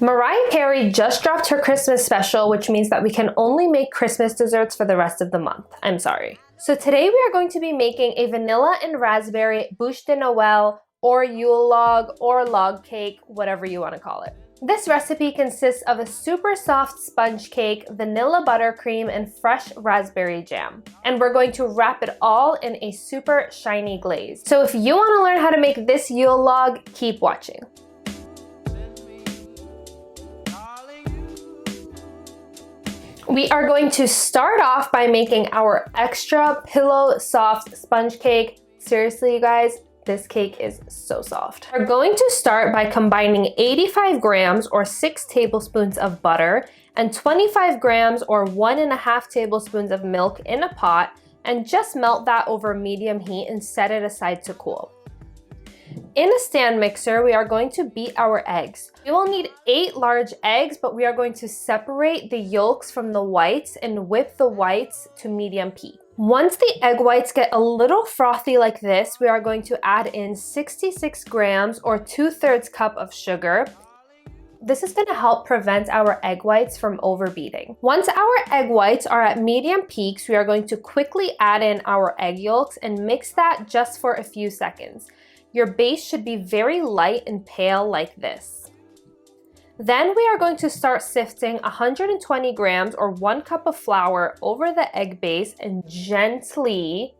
Mariah Carey just dropped her Christmas special, which means that we can only make Christmas desserts for the rest of the month. I'm sorry. So today we are going to be making a vanilla and raspberry Buche De Noel or Yule log or log cake, whatever you want to call it. This recipe consists of a super soft sponge cake, vanilla buttercream, and fresh raspberry jam. And we're going to wrap it all in a super shiny glaze. So if you want to learn how to make this Yule log, keep watching. We are going to start off by making our extra pillow soft sponge cake. Seriously, you guys, this cake is so soft. We're going to start by combining 85 grams or 6 tablespoons of butter and 25 grams or 1.5 tablespoons of milk in a pot, and just melt that over medium heat and set it aside to cool. In a stand mixer, we are going to beat our eggs. We will need 8 large eggs, but we are going to separate the yolks from the whites and whip the whites to medium heat. Once the egg whites get a little frothy like this, we are going to add in 66 grams or 2/3 cup of sugar. This is going to help prevent our egg whites from overbeating. Once our egg whites are at medium peaks, we are going to quickly add in our egg yolks and mix that just for a few seconds. Your base should be very light and pale like this. Then we are going to start sifting 120 grams or 1 cup of flour over the egg base and gently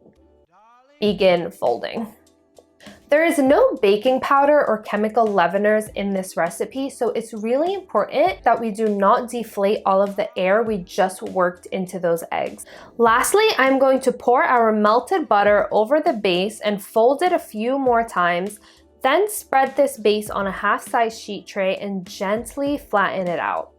begin folding. There is no baking powder or chemical leaveners in this recipe, so it's really important that we do not deflate all of the air we just worked into those eggs. Lastly, I'm going to pour our melted butter over the base and fold it a few more times, then spread this base on a half-size sheet tray and gently flatten it out.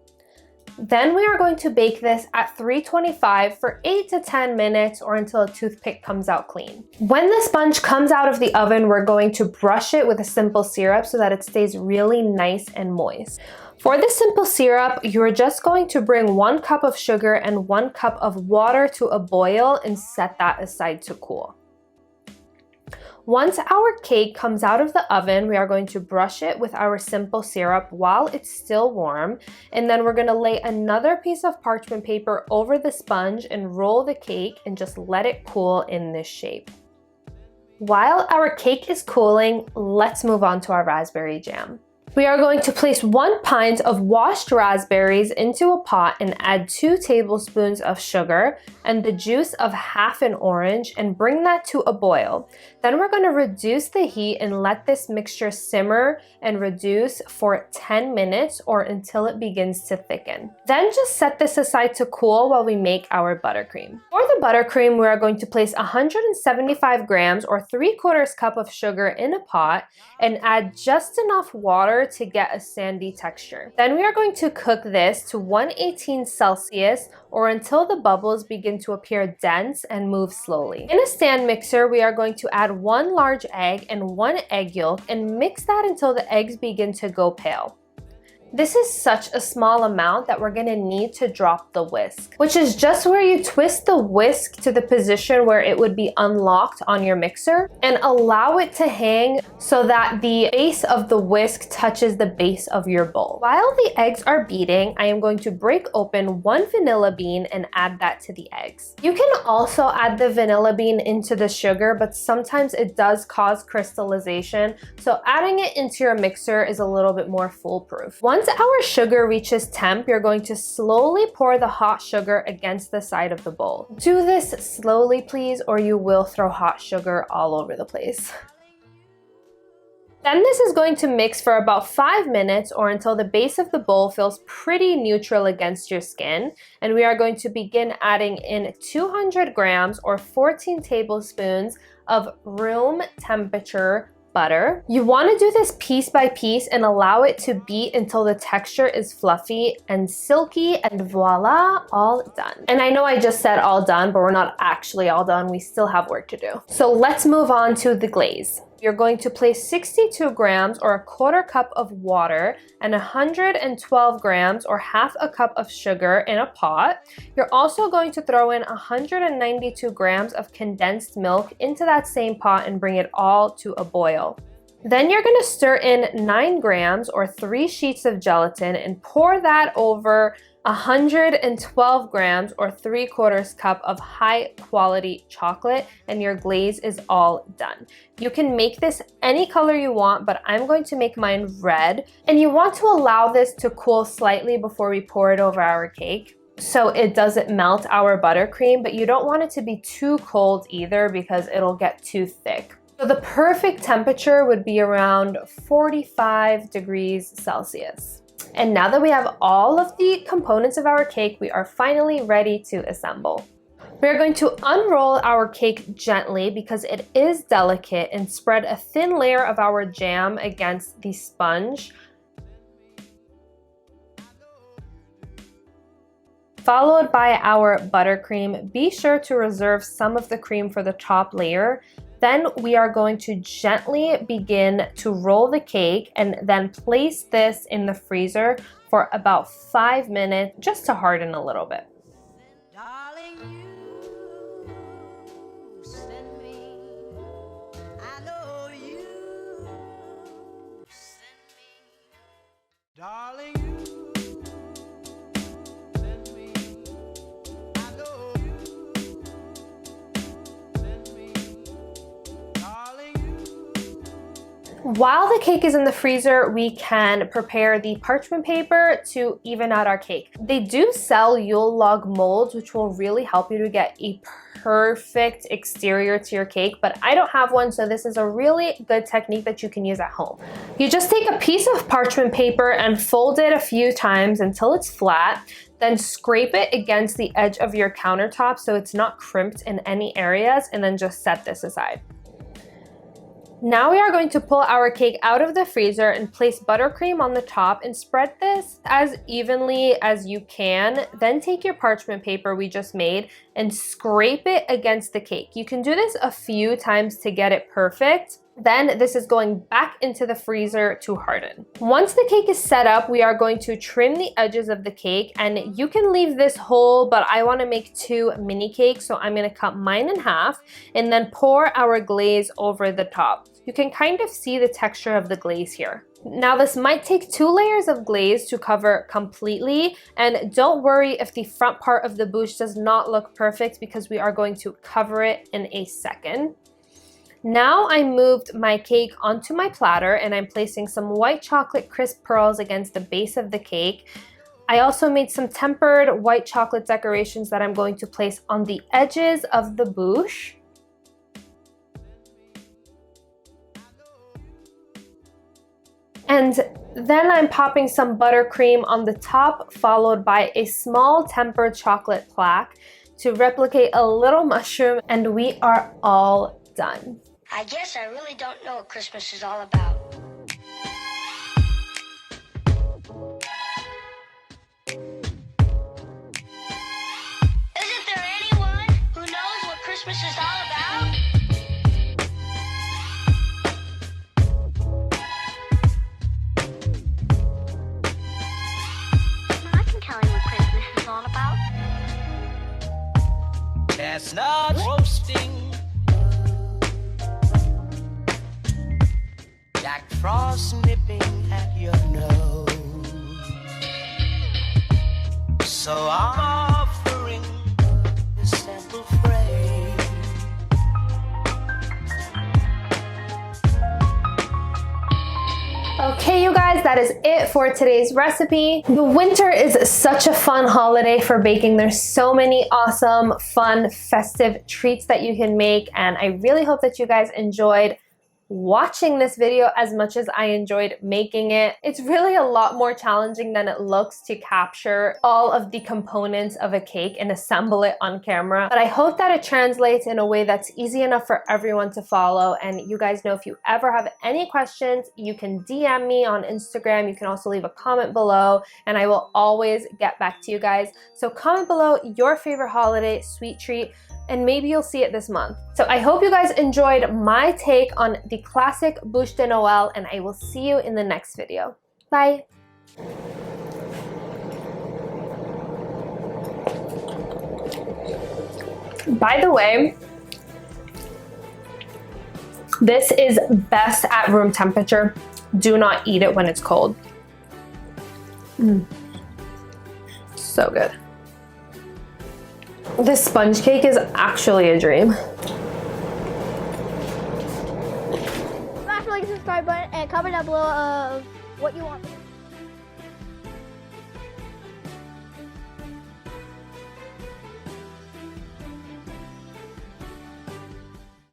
Then we are going to bake this at 325 for 8 to 10 minutes or until a toothpick comes out clean. When the sponge comes out of the oven, we're going to brush it with a simple syrup so that it stays really nice and moist. For the simple syrup, you're just going to bring 1 cup of sugar and 1 cup of water to a boil and set that aside to cool. Once our cake comes out of the oven, we are going to brush it with our simple syrup while it's still warm, and then we're going to lay another piece of parchment paper over the sponge and roll the cake and just let it cool in this shape. While our cake is cooling, let's move on to our raspberry jam. We are going to place 1 pint of washed raspberries into a pot and add 2 tablespoons of sugar and the juice of half an orange and bring that to a boil. Then we're going to reduce the heat and let this mixture simmer and reduce for 10 minutes or until it begins to thicken. Then just set this aside to cool while we make our buttercream. For the buttercream, we are going to place 175 grams or 3/4 cup of sugar in a pot and add just enough water to get a sandy texture. Then we are going to cook this to 118 Celsius or until the bubbles begin to appear dense and move slowly. In a stand mixer, we are going to add 1 large egg and 1 egg yolk and mix that until the eggs begin to go pale. This is such a small amount that we're gonna need to drop the whisk, which is just where you twist the whisk to the position where it would be unlocked on your mixer and allow it to hang so that the base of the whisk touches the base of your bowl. While the eggs are beating, I am going to break open 1 vanilla bean and add that to the eggs. You can also add the vanilla bean into the sugar, but sometimes it does cause crystallization, so adding it into your mixer is a little bit more foolproof. Once our sugar reaches temp, you're going to slowly pour the hot sugar against the side of the bowl. Do this slowly, please, or you will throw hot sugar all over the place. Then this is going to mix for about 5 minutes or until the base of the bowl feels pretty neutral against your skin. And we are going to begin adding in 200 grams or 14 tablespoons of room temperature butter. You want to do this piece by piece and allow it to beat until the texture is fluffy and silky, and voila, all done. And I know I just said all done, but we're not actually all done. We still have work to do. So let's move on to the glaze. You're going to place 62 grams or 1/4 cup of water and 112 grams or 1/2 cup of sugar in a pot. You're also going to throw in 192 grams of condensed milk into that same pot and bring it all to a boil. Then you're gonna stir in 9 grams or 3 sheets of gelatin and pour that over 112 grams or 3/4 cup of high quality chocolate, and your glaze is all done. You can make this any color you want, but I'm going to make mine red. And you want to allow this to cool slightly before we pour it over our cake, so it doesn't melt our buttercream, but you don't want it to be too cold either because it'll get too thick. So the perfect temperature would be around 45 degrees Celsius. And now that we have all of the components of our cake, we are finally ready to assemble. We're going to unroll our cake gently because it is delicate and spread a thin layer of our jam against the sponge, followed by our buttercream. Be sure to reserve some of the cream for the top layer. Then we are going to gently begin to roll the cake and then place this in the freezer for about 5 minutes just to harden a little bit. Darling, you send me. I know you send me. Darling, you send me. I know you send me. While the cake is in the freezer, we can prepare the parchment paper to even out our cake. They do sell Yule log molds, which will really help you to get a perfect exterior to your cake, but I don't have one, so this is a really good technique that you can use at home. You just take a piece of parchment paper and fold it a few times until it's flat, then scrape it against the edge of your countertop so it's not crimped in any areas, and then just set this aside. Now we are going to pull our cake out of the freezer and place buttercream on the top and spread this as evenly as you can. Then take your parchment paper we just made and scrape it against the cake. You can do this a few times to get it perfect. Then this is going back into the freezer to harden. Once the cake is set up, we are going to trim the edges of the cake, and you can leave this whole, but I want to make 2 mini cakes, so I'm going to cut mine in half and then pour our glaze over the top. You can kind of see the texture of the glaze here. Now this might take 2 layers of glaze to cover completely, and don't worry if the front part of the bouche does not look perfect because we are going to cover it in a second. Now I moved my cake onto my platter and I'm placing some white chocolate crisp pearls against the base of the cake. I also made some tempered white chocolate decorations that I'm going to place on the edges of the bouche. And then I'm popping some buttercream on the top, followed by a small tempered chocolate plaque to replicate a little mushroom, and we are all done. I guess I really don't know what Christmas is all about. Isn't there anyone who knows what Christmas is all about? I can tell you what Christmas is all about. Chestnut roasting. Jack Frost nipping at your nose. So I'm offering this simple phrase. Okay, you guys, that is it for today's recipe. The winter is such a fun holiday for baking. There's so many awesome, fun, festive treats that you can make, and I really hope that you guys enjoyed watching this video as much as I enjoyed making it. It's really a lot more challenging than it looks to capture all of the components of a cake and assemble it on camera. But I hope that it translates in a way that's easy enough for everyone to follow. And you guys know if you ever have any questions, you can DM me on Instagram. You can also leave a comment below and I will always get back to you guys. So comment below your favorite holiday sweet treat, and maybe you'll see it this month. So I hope you guys enjoyed my take on the classic Buche De Noel, and I will see you in the next video. Bye. By the way, This is best at room temperature. Do not eat it when it's cold. So good. This sponge cake is actually a dream. Smash the like and subscribe button and comment down below of what you want.